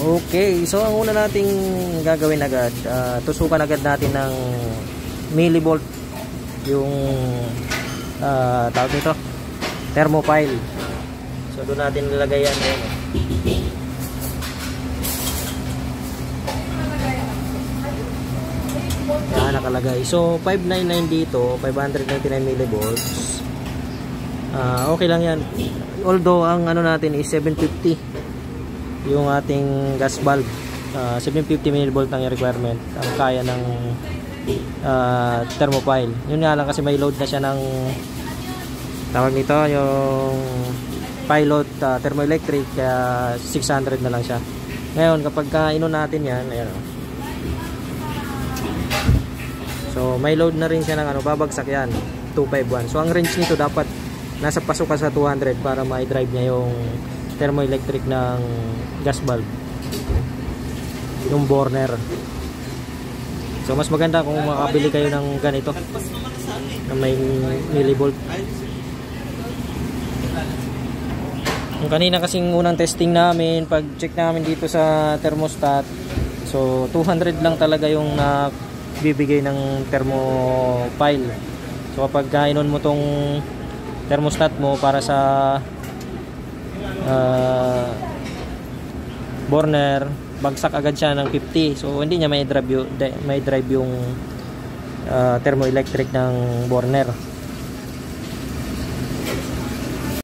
Okay, so ang una nating gagawin agad, tusukan agad natin ng millivolt yung tawag nito, thermopile. So doon natin nilagay yan. Yan nakalagay. So 599 dito, 599 millivolts. Okay lang yan. Although ang ano natin is 750 yung ating gas valve. 750 millivolt ang requirement ang kaya ng thermopile. Yun nga lang kasi may load na siya ng tawag nito, yung pilot thermoelectric, kaya 600 na lang siya. Ngayon kapag inon natin yan, ayan, so may load na rin siya ng ano, babagsak yan 251. So ang range nito dapat nasa pasok ka sa 200 para ma-drive niya yung thermoelectric ng gas valve, yung burner. So mas maganda kung makabili kayo ng ganito na may millivolt. Yung kanina kasing unang testing namin, pag check namin dito sa thermostat, so 200 lang talaga yung bibigay ng thermopile. So kapag kainon mo tong thermostat mo para sa burner, bagsak agad siya ng 50. So hindi niya may drive yung thermoelectric ng burner.